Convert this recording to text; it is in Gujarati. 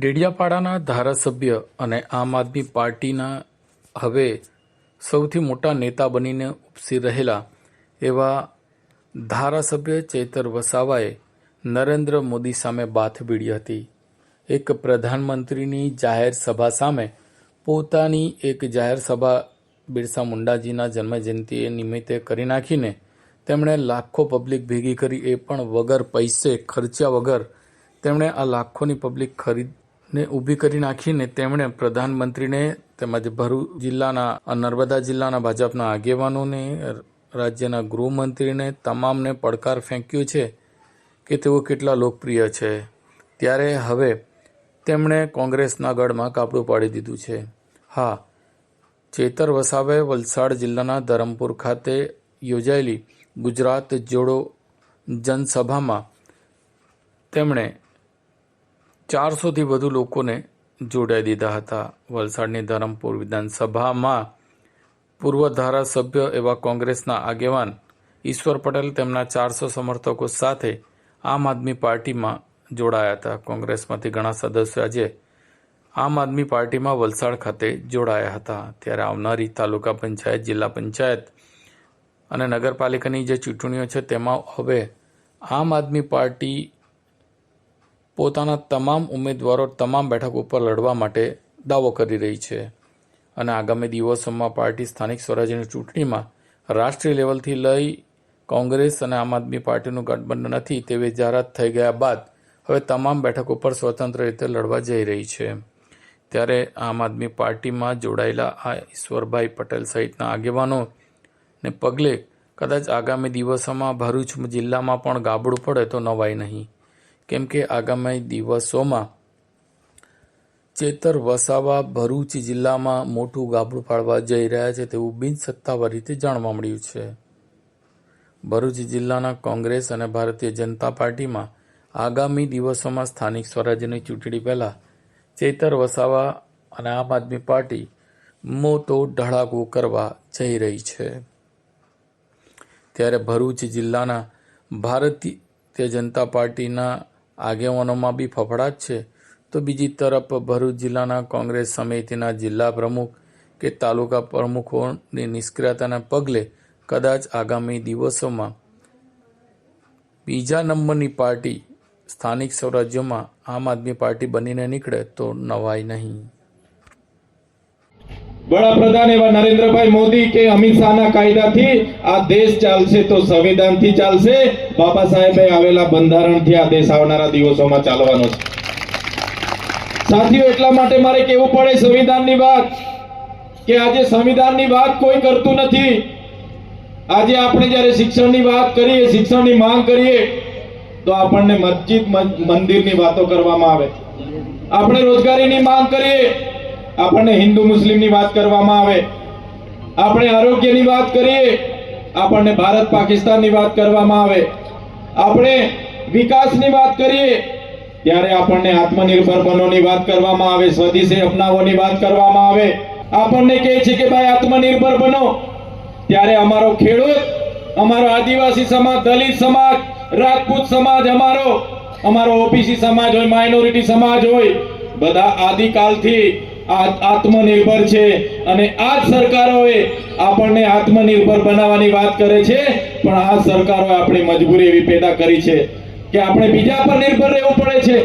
ડેડિયાપાડાના ધારાસભ્ય અને આમ આદમી પાર્ટીના હવે સૌથી મોટા નેતા બનીને ઉપસી રહેલા એવા ધારાસભ્ય ચેતર વસાવાએ નરેન્દ્ર મોદી સામે બાથ ભીડી હતી. એક પ્રધાનમંત્રીની જાહેર સભા સામે પોતાની એક જાહેર સભા બિરસા મુંડાજીના જન્મજયંતિ નિમિત્તે કરી નાખીને તેમણે લાખો પબ્લિક ભેગી કરી, એ પણ વગર પૈસે ખર્ચ્યા વગર તેમણે આ લાખોની પબ્લિક ખરીદને ઊભી કરી નાખીને તેમણે પ્રધાનમંત્રીને તેમજ ભરૂચ જિલ્લાના નર્મદા જિલ્લાના ભાજપના આગેવાનોને, રાજ્યના ગૃહમંત્રીને તમામને પડકાર ફેંક્યો છે કે તેઓ કેટલા લોકપ્રિય છે. ત્યારે હવે તેમણે કોંગ્રેસના ગઢમાં કાપડું પાડી દીધું છે. હા, ચેતર વસાવાએ વલસાડ જિલ્લાના ધરમપુર ખાતે યોજાયેલી ગુજરાત જોડો જનસભામાં તેમણે 400થી વધુ લોકોને જોડાઈ દીધા હતા. વલસાડની ધરમપુર વિધાનસભામાં પૂર્વ ધારાસભ્ય એવા કોંગ્રેસના આગેવાન ઈશ્વર પટેલ તેમના 400 સમર્થકો સાથે આમ આદમી પાર્ટીમાં જોડાયા હતા. કોંગ્રેસમાંથી ઘણા સદસ્યો આજે આમ આદમી પાર્ટીમાં વલસાડ ખાતે જોડાયા હતા. ત્યારે આવનારી તાલુકા પંચાયત, જિલ્લા પંચાયત અને નગરપાલિકાની જે ચૂંટણીઓ છે તેમાં હવે આમ આદમી પાર્ટી પોતાના તમામ ઉમેદવારો તમામ બેઠક ઉપર લડવા માટે દાવો કરી રહી છે અને આગામી દિવસોમાં પાર્ટી સ્થાનિક સ્વરાજ્યની ચૂંટણીમાં રાષ્ટ્રીય લેવલથી લઈ કોંગ્રેસ અને આમ આદમી પાર્ટીનું ગઠબંધન નથી તેવી જાહેરાત થઈ ગયા બાદ હવે તમામ બેઠકો પર સ્વતંત્ર રીતે લડવા જઈ રહી છે. ત્યારે આમ આદમી પાર્ટીમાં જોડાયેલા આ ઈશ્વરભાઈ પટેલ સહિતના આગેવાનોને પગલે કદાચ આગામી દિવસોમાં ભરૂચ જિલ્લામાં પણ ગાબડું પડે તો નવાય નહીં, કેમ કે આગામી દિવસોમાં ચેતર વસાવા ભરૂચ જિલ્લામાં મોટું ગાબડું પાડવા જઈ રહ્યા છે તેવું બિનસત્તાવાર રીતે જાણવા મળ્યું છે. ભરૂચ જિલ્લાના કોંગ્રેસ અને ભારતીય જનતા પાર્ટીમાં આગામી દિવસોમાં સ્થાનિક સ્વરાજ્યની ચૂંટણી પહેલા ચેતર વસાવા અને આમ આદમી પાર્ટી મોટો ધડાકો કરવા જઈ રહી છે. ત્યારે ભરૂચ જિલ્લાના ભારતીય જનતા પાર્ટીના આગેવાનોમાં બી ફફડાટ છે, તો બીજી તરફ ભરૂચ જિલ્લાના કોંગ્રેસ સમિતિના જિલ્લા પ્રમુખ કે તાલુકા પ્રમુખોની નિષ્ક્રિયતાના પગલે કદાચ આગામી દિવસોમાં બીજા નંબરની પાર્ટી સ્થાનિક સ્વરાજ્યોમાં આમ આદમી પાર્ટી બનીને નીકળે તો નવાય નહીં. વડાપ્રધાન એવા નરેન્દ્રભાઈ મોદી કે અમિત શાહના કાયદાથી આ દેશ ચાલશે તો સંવિધાનથી ચાલશે. બાબા સાહેબે આવેલા બંધારણથી આ દેશ આવનારા દિવસોમાં ચાલવાનો છે. સાથીઓ, એટલા માટે મારે કહેવું પડે સંવિધાનની વાત, કે આજે સંવિધાનની વાત કોઈ કરતું નથી. આજે આપણે જ્યારે શિક્ષણની વાત કરીએ, શિક્ષણની માંગ કરીએ, તો આપણને મસ્જિદ મંદિરની વાતો કરવામાં આવે. આપણે રોજગારીની માંગ કરીએ, આપણને હિન્દુ મુસ્લિમની વાત કરવામાં આવે. આપણે આરોગ્યની વાત કરીએ, આપણને ભારત પાકિસ્તાનની વાત કરવામાં આવે. આપણે વિકાસની વાત કરીએ ત્યારે આપણને આત્મનિર્ભર બનોની વાત કરવામાં આવે, સ્વદેશી અપનાવવાની વાત કરવામાં આવે. આપણને કહે છે કે ભાઈ આત્મનિર્ભર બનો, ત્યારે અમારો ખેડૂત, અમારો આદિવાસી સમાજ, દલિત સમાજ, રાજપૂત સમાજ, અમારો ઓબીસી સમાજ હોય, માઇનોરિટી સમાજ હોય, બધા આદિકાલથી આત્મનિર્ભર છે. અને આ જ સરકારોએ આપણને આત્મનિર્ભર બનાવવાની વાત કરે છે, પણ આ સરકારોએ આપણી મજબૂરી એવી પેદા કરી છે કે આપણે બીજા પર નિર્ભર રહેવું પડે છે.